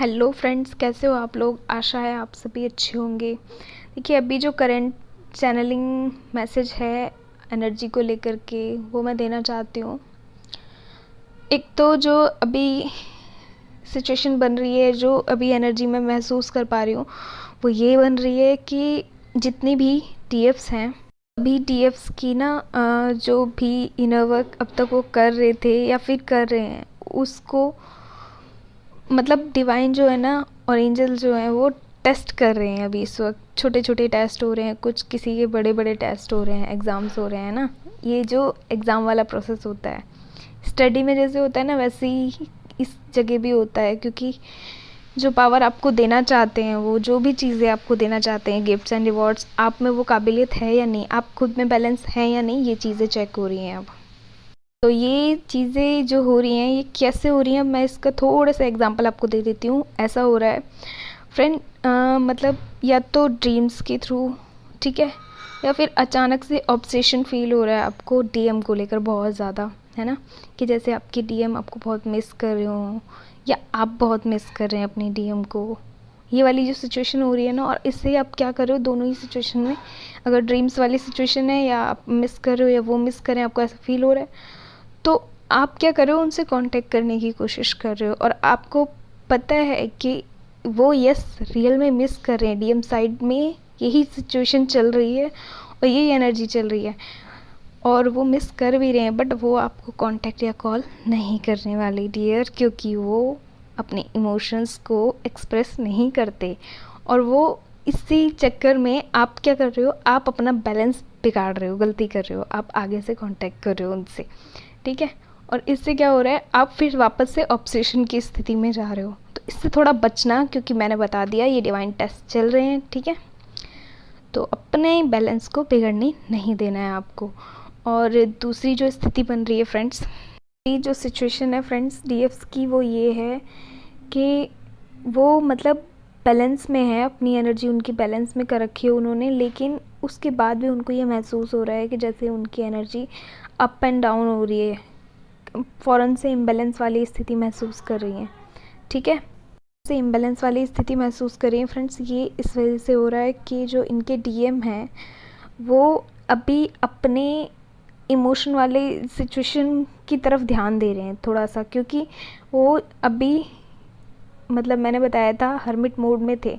Hello friends, कैसे हो आप लोग। आशा है आप सभी अच्छे होंगे। देखिए, अभी जो करंट चैनलिंग मैसेज है एनर्जी को लेकर के, वो मैं देना चाहती हूँ। एक तो जो अभी सिचुएशन बन रही है, जो अभी एनर्जी में महसूस कर पा रही हूँ, वो ये बन रही है कि जितनी भी डीएफ्स हैं, अभी डीएफ्स की ना जो भी इनर वर्क अब तक वो कर रहे थे या फिर कर रहे हैं, उसको मतलब डिवाइन जो है ना और एंजल जो है वो टेस्ट कर रहे हैं। अभी इस वक्त छोटे छोटे टेस्ट हो रहे हैं, कुछ किसी के बड़े बड़े टेस्ट हो रहे हैं, एग्ज़ाम्स हो रहे हैं ना। ये जो एग्ज़ाम वाला प्रोसेस होता है, स्टडी में जैसे होता है ना, वैसे ही इस जगह भी होता है। क्योंकि जो पावर आपको देना चाहते हैं, वो जो भी चीज़ें आपको देना चाहते हैं, गिफ्ट्स एंड रिवॉर्ड्स, आप में वो काबिलियत है या नहीं, आप खुद में बैलेंस है या नहीं, ये चीज़ें चेक हो रही हैं अब। तो ये चीज़ें जो हो रही हैं, ये कैसे हो रही हैं, मैं इसका थोड़ा सा एग्जांपल आपको दे देती हूँ। ऐसा हो रहा है फ्रेंड, मतलब या तो ड्रीम्स के थ्रू, ठीक है, या फिर अचानक से ऑब्सेशन फील हो रहा है आपको डीएम को लेकर बहुत ज़्यादा, है ना। कि जैसे आपकी डीएम आपको बहुत मिस कर रहे हो, या आप बहुत मिस कर रहे हैं अपनी डीएम को। ये वाली जो सिचुएशन हो रही है ना, और इससे आप क्या कर रहे हो, दोनों ही सिचुएशन में, अगर ड्रीम्स वाली सिचुएशन है या आप मिस कर रहे हो या वो मिस कर रहे हैं, आपको ऐसा फील हो रहा है, तो आप क्या कर रहे हो, उनसे कांटेक्ट करने की कोशिश कर रहे हो। और आपको पता है कि वो यस रियल में मिस कर रहे हैं, डीएम साइड में यही सिचुएशन चल रही है और यही एनर्जी चल रही है, और वो मिस कर भी रहे हैं, बट वो आपको कांटेक्ट या कॉल नहीं करने वाले डियर, क्योंकि वो अपने इमोशंस को एक्सप्रेस नहीं करते। और वो इसी चक्कर में आप क्या कर रहे हो, आप अपना बैलेंस बिगाड़ रहे हो, गलती कर रहे हो, आप आगे से कांटेक्ट कर रहे हो उनसे, ठीक है। और इससे क्या हो रहा है, आप फिर वापस से ऑब्सेशन की स्थिति में जा रहे हो। तो इससे थोड़ा बचना, क्योंकि मैंने बता दिया ये डिवाइन टेस्ट चल रहे हैं, ठीक है। तो अपने बैलेंस को बिगड़ने नहीं देना है आपको। और दूसरी जो स्थिति बन रही है फ्रेंड्स, ये जो सिचुएशन है फ्रेंड्स डीएफ्स की, वो ये है कि वो मतलब बैलेंस में है, अपनी एनर्जी उनकी बैलेंस में कर रखी है उन्होंने, लेकिन उसके बाद भी उनको ये महसूस हो रहा है कि जैसे उनकी एनर्जी अप एंड डाउन हो रही है, फ़ौरन से इम्बैलेंस वाली स्थिति महसूस कर रही हैं, ठीक है। से इम्बैलेंस वाली स्थिति महसूस कर रही हैं फ्रेंड्स। ये इस वजह से हो रहा है कि जो इनके डीएम हैं, वो अभी अपने इमोशन वाले सिचुएशन की तरफ ध्यान दे रहे हैं थोड़ा सा, क्योंकि वो अभी मतलब मैंने बताया था हर्मिट मोड में थे।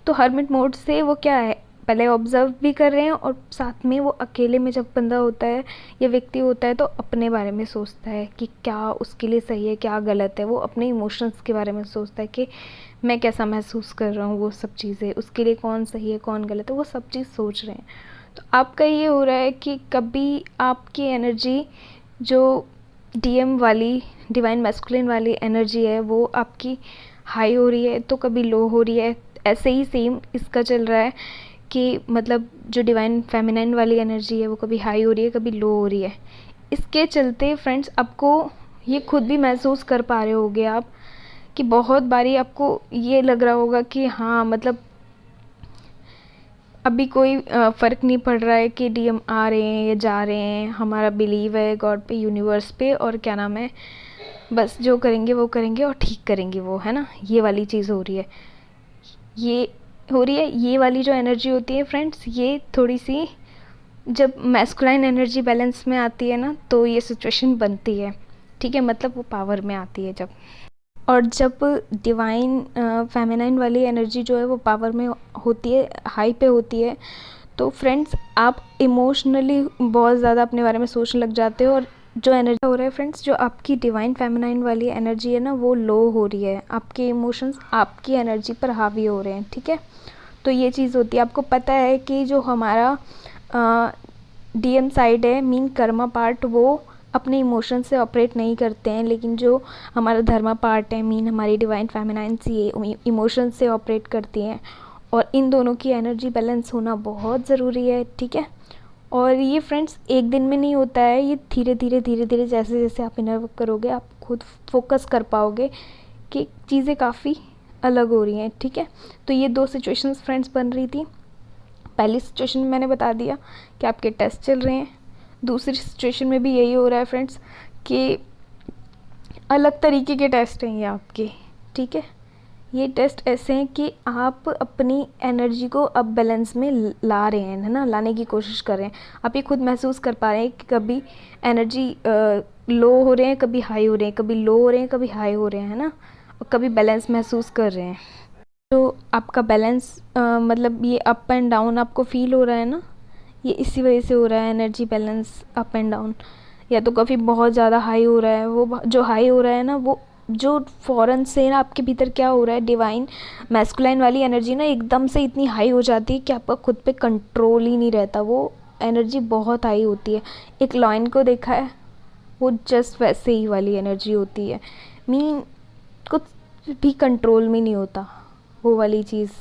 तो हर्मिट मोड से वो क्या है, पहले ऑब्ज़र्व भी कर रहे हैं, और साथ में वो अकेले में जब बंदा होता है या व्यक्ति होता है, तो अपने बारे में सोचता है कि क्या उसके लिए सही है, क्या गलत है। वो अपने इमोशंस के बारे में सोचता है कि मैं कैसा महसूस कर रहा हूँ, वो सब चीज़ें उसके लिए कौन सही है कौन गलत है, वो सब चीज़ सोच रहे हैं। तो आपका ये हो रहा है कि कभी आपकी एनर्जी जो डीएम वाली, डिवाइन मैस्कुलिन वाली एनर्जी है, वो आपकी हाई हो रही है, तो कभी लो हो रही है। ऐसे ही सेम इसका चल रहा है कि मतलब जो डिवाइन फेमिनाइन वाली एनर्जी है, वो कभी हाई हो रही है, कभी लो हो रही है। इसके चलते फ्रेंड्स आपको ये खुद भी महसूस कर पा रहे होगे आप, कि बहुत बारी आपको ये लग रहा होगा कि हाँ मतलब अभी कोई फ़र्क नहीं पड़ रहा है कि डीएम आ रहे हैं या जा रहे हैं, हमारा बिलीव है गॉड पे, यूनिवर्स पे, और क्या नाम है, बस जो करेंगे वो करेंगे और ठीक करेंगे वो, है ना। ये वाली चीज़ हो रही है, ये हो रही है। ये वाली जो एनर्जी होती है फ्रेंड्स, ये थोड़ी सी जब मैस्कुलाइन एनर्जी बैलेंस में आती है ना, तो ये सिचुएशन बनती है, ठीक है। मतलब वो पावर में आती है जब, और जब डिवाइन फेमिनाइन वाली एनर्जी जो है वो पावर में होती है, हाई पे होती है, तो फ्रेंड्स आप इमोशनली बहुत ज़्यादा अपने बारे में सोचने लग जाते हो। और जो एनर्जी हो रहा है फ्रेंड्स, जो आपकी डिवाइन फेमिनाइन वाली एनर्जी है ना, वो लो हो रही है, आपके इमोशंस आपकी एनर्जी पर हावी हो रहे हैं, ठीक है। तो ये चीज़ होती है। आपको पता है कि जो हमारा डीएम साइड है, मीन कर्मा पार्ट, वो अपने इमोशन से ऑपरेट नहीं करते हैं, लेकिन जो हमारा धर्मा पार्ट है, मीन हमारी डिवाइन फेमिनाइन ये इमोशन से ऑपरेट करती हैं। और इन दोनों की एनर्जी बैलेंस होना बहुत ज़रूरी है, ठीक है। और ये फ्रेंड्स एक दिन में नहीं होता है, ये धीरे धीरे धीरे धीरे जैसे जैसे आप इनर वर्क करोगे, आप खुद फोकस कर पाओगे कि चीज़ें काफ़ी अलग हो रही हैं, ठीक है। तो ये दो सिचुएशंस फ्रेंड्स बन रही थी। पहली सिचुएशन में मैंने बता दिया कि आपके टेस्ट चल रहे हैं, दूसरी सिचुएशन में भी यही हो रहा है फ्रेंड्स कि अलग तरीके के टेस्ट हैं ये आपके, ठीक है। ये टेस्ट ऐसे हैं कि आप अपनी एनर्जी को अब बैलेंस में ला रहे हैं, है ना, लाने की कोशिश कर रहे हैं। आप ये खुद महसूस कर पा रहे हैं कि कभी एनर्जी लो हो रहे हैं, कभी हाई हो रहे हैं, कभी लो हो रहे हैं, कभी हाई हो रहे हैं, है ना, और कभी बैलेंस महसूस कर रहे हैं। तो आपका बैलेंस मतलब ये अप एंड डाउन आपको फील हो रहा है ना, ये इसी वजह से हो रहा है, energy balance up and down. या तो कभी बहुत ज़्यादा हाई हो रहा है, वो जो हाई हो रहा है ना, वो जो फ़ौरन से ना आपके भीतर क्या हो रहा है, डिवाइन मैस्कुलाइन वाली एनर्जी ना एकदम से इतनी हाई हो जाती है कि आपका खुद पे कंट्रोल ही नहीं रहता। वो एनर्जी बहुत हाई होती है। एक लॉयन को देखा है, वो जस्ट वैसे ही वाली एनर्जी होती है। मीन कुछ भी कंट्रोल में नहीं होता, वो वाली चीज़,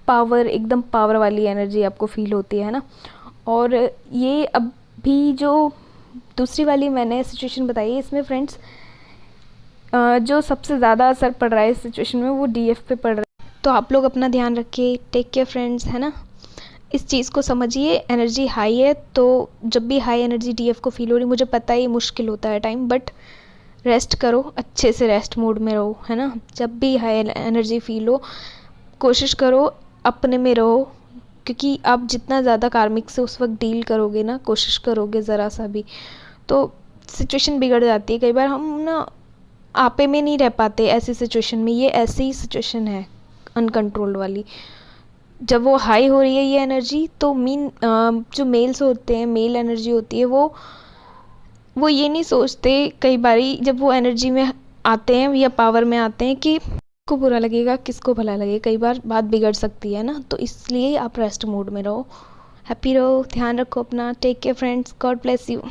पावर, एकदम पावर वाली एनर्जी आपको फील होती है ना। और ये अभी जो दूसरी वाली मैंने सिचुएशन बताई है, इसमें फ्रेंड्स जो सबसे ज़्यादा असर पड़ रहा है इस सिचुएशन में वो डीएफ पे पड़ रहा है। तो आप लोग अपना ध्यान रखिए, टेक केयर फ्रेंड्स, है ना। इस चीज़ को समझिए, एनर्जी हाई है तो जब भी हाई एनर्जी डीएफ को फील हो रही, मुझे पता है ये मुश्किल होता है टाइम, बट रेस्ट करो, अच्छे से रेस्ट मोड में रहो, है ना। जब भी हाई एनर्जी फील हो, कोशिश करो अपने में रहो, क्योंकि आप जितना ज़्यादा कार्मिक से उस वक्त डील करोगे ना, कोशिश करोगे ज़रा सा भी, तो सिचुएशन बिगड़ जाती है। कई बार हम ना आपे में नहीं रह पाते ऐसी सिचुएशन में। ये ऐसी ही सिचुएशन है अनकंट्रोल्ड वाली। जब वो हाई हो रही है ये एनर्जी, तो जो मेल्स होते हैं, मेल एनर्जी होती है, वो ये नहीं सोचते कई बारी जब वो एनर्जी में आते हैं या पावर में आते हैं कि किसको बुरा लगेगा, किसको भला लगेगा। कई बार बात बिगड़ सकती है ना, तो इसलिए आप रेस्ट मोड में रहो, हैप्पी रहो, ध्यान रखो अपना। Take care friends, God bless you.